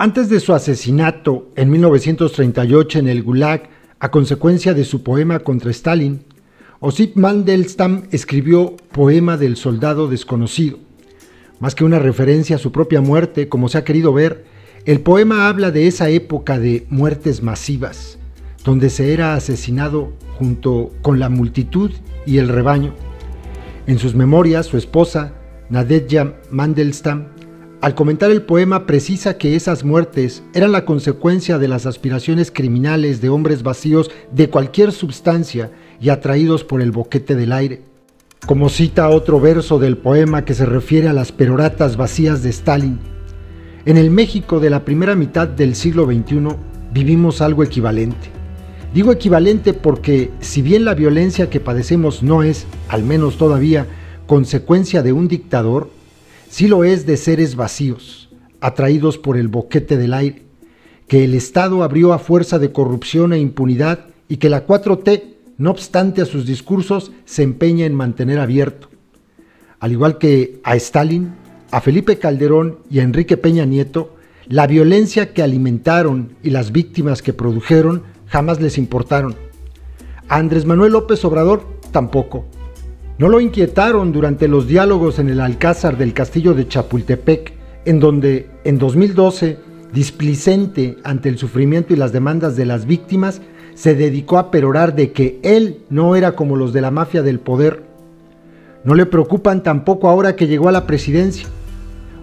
Antes de su asesinato en 1938 en el Gulag, a consecuencia de su poema contra Stalin, Osip Mandelstam escribió Poema del Soldado Desconocido. Más que una referencia a su propia muerte, como se ha querido ver, el poema habla de esa época de muertes masivas, donde se era asesinado junto con la multitud y el rebaño. En sus memorias, su esposa, Nadezhda Mandelstam, al comentar el poema precisa que esas muertes eran la consecuencia de las aspiraciones criminales de hombres vacíos de cualquier substancia y atraídos por el boquete del aire. Como cita otro verso del poema que se refiere a las peroratas vacías de Stalin: en el México de la primera mitad del siglo XXI vivimos algo equivalente. Digo equivalente porque, si bien la violencia que padecemos no es, al menos todavía, consecuencia de un dictador, sí lo es de seres vacíos, atraídos por el boquete del aire, que el Estado abrió a fuerza de corrupción e impunidad y que la 4T, no obstante a sus discursos, se empeña en mantener abierto. Al igual que a Stalin, a Felipe Calderón y a Enrique Peña Nieto, la violencia que alimentaron y las víctimas que produjeron jamás les importaron. A Andrés Manuel López Obrador tampoco. No lo inquietaron durante los diálogos en el Alcázar del Castillo de Chapultepec, en donde, en 2012, displicente ante el sufrimiento y las demandas de las víctimas, se dedicó a perorar de que él no era como los de la mafia del poder. No le preocupan tampoco ahora que llegó a la presidencia.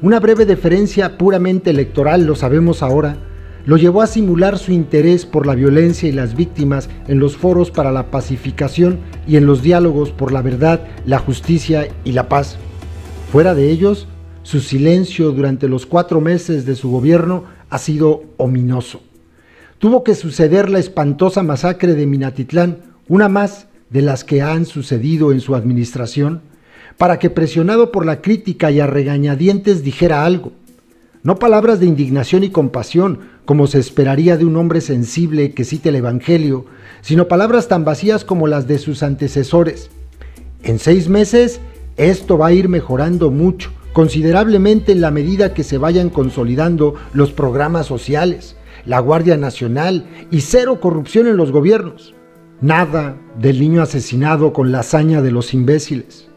Una breve deferencia puramente electoral, lo sabemos ahora, lo llevó a simular su interés por la violencia y las víctimas en los foros para la pacificación y en los diálogos por la verdad, la justicia y la paz. Fuera de ellos, su silencio durante los 4 meses de su gobierno ha sido ominoso. Tuvo que suceder la espantosa masacre de Minatitlán, una más de las que han sucedido en su administración, para que, presionado por la crítica y a regañadientes, dijera algo. No palabras de indignación y compasión, como se esperaría de un hombre sensible que cite el Evangelio, sino palabras tan vacías como las de sus antecesores. En 6 meses, esto va a ir mejorando mucho, considerablemente en la medida que se vayan consolidando los programas sociales, la Guardia Nacional y cero corrupción en los gobiernos. Nada del niño asesinado con la hazaña de los imbéciles.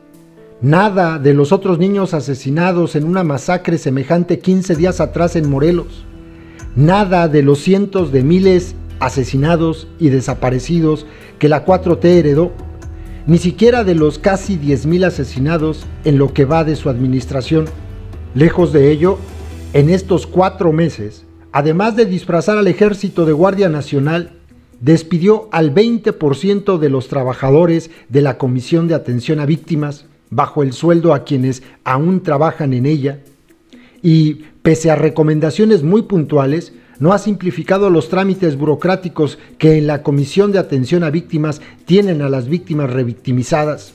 Nada de los otros niños asesinados en una masacre semejante 15 días atrás en Morelos. Nada de los cientos de miles asesinados y desaparecidos que la 4T heredó. Ni siquiera de los casi 10,000 asesinados en lo que va de su administración. Lejos de ello, en estos 4 meses, además de disfrazar al ejército de Guardia Nacional, despidió al 20% de los trabajadores de la Comisión de Atención a Víctimas, bajo el sueldo a quienes aún trabajan en ella, y, pese a recomendaciones muy puntuales, no ha simplificado los trámites burocráticos que en la Comisión de Atención a Víctimas tienen a las víctimas revictimizadas.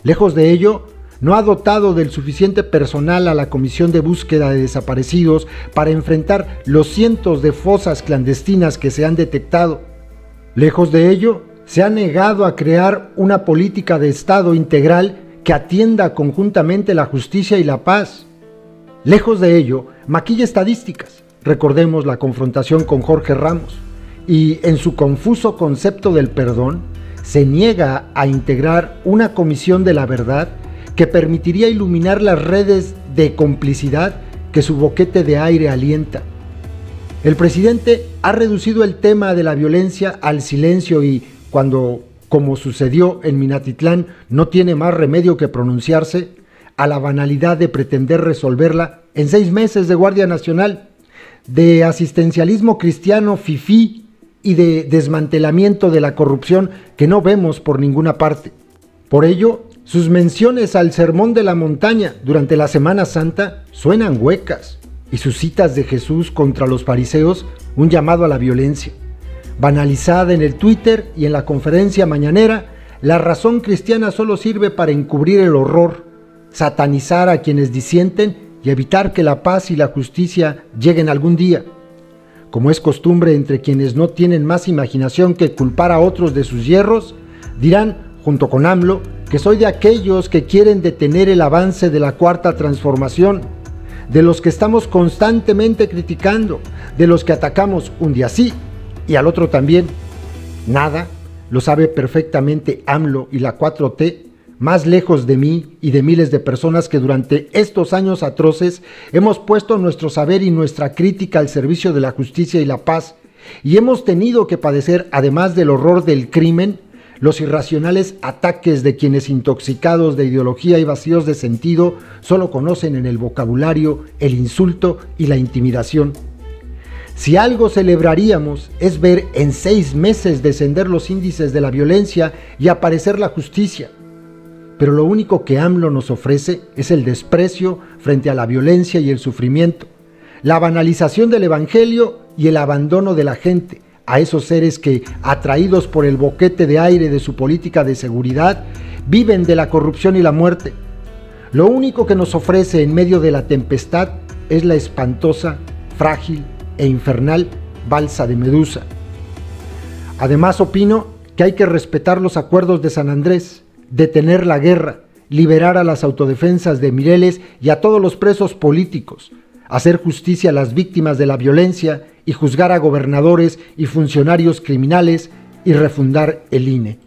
Lejos de ello, no ha dotado del suficiente personal a la Comisión de Búsqueda de Desaparecidos para enfrentar los cientos de fosas clandestinas que se han detectado. Lejos de ello, se ha negado a crear una política de Estado integral que atienda conjuntamente la justicia y la paz. Lejos de ello, maquilla estadísticas, recordemos la confrontación con Jorge Ramos, y en su confuso concepto del perdón, se niega a integrar una comisión de la verdad que permitiría iluminar las redes de complicidad que su boquete de aire alienta. El presidente ha reducido el tema de la violencia al silencio y, cuando, como sucedió en Minatitlán, no tiene más remedio que pronunciarse, a la banalidad de pretender resolverla en 6 meses de Guardia Nacional, de asistencialismo cristiano fifí y de desmantelamiento de la corrupción que no vemos por ninguna parte. Por ello, sus menciones al Sermón de la Montaña durante la Semana Santa suenan huecas, y sus citas de Jesús contra los fariseos un llamado a la violencia. Banalizada en el Twitter y en la conferencia mañanera, la razón cristiana solo sirve para encubrir el horror, satanizar a quienes disienten y evitar que la paz y la justicia lleguen algún día. Como es costumbre entre quienes no tienen más imaginación que culpar a otros de sus yerros, dirán, junto con AMLO, que soy de aquellos que quieren detener el avance de la Cuarta Transformación, de los que estamos constantemente criticando, de los que atacamos un día sí y al otro también. Nada, lo sabe perfectamente AMLO y la 4T, más lejos de mí y de miles de personas que durante estos años atroces hemos puesto nuestro saber y nuestra crítica al servicio de la justicia y la paz, y hemos tenido que padecer, además del horror del crimen, los irracionales ataques de quienes, intoxicados de ideología y vacíos de sentido, solo conocen en el vocabulario el insulto y la intimidación. Si algo celebraríamos es ver en 6 meses descender los índices de la violencia y aparecer la justicia. Pero lo único que AMLO nos ofrece es el desprecio frente a la violencia y el sufrimiento, la banalización del evangelio y el abandono de la gente, a esos seres que, atraídos por el boquete de aire de su política de seguridad, viven de la corrupción y la muerte. Lo único que nos ofrece en medio de la tempestad es la espantosa, frágil e infernal balsa de Medusa. Además, opino que hay que respetar los acuerdos de San Andrés, detener la guerra, liberar a las autodefensas de Mireles y a todos los presos políticos, hacer justicia a las víctimas de la violencia y juzgar a gobernadores y funcionarios criminales y refundar el INE.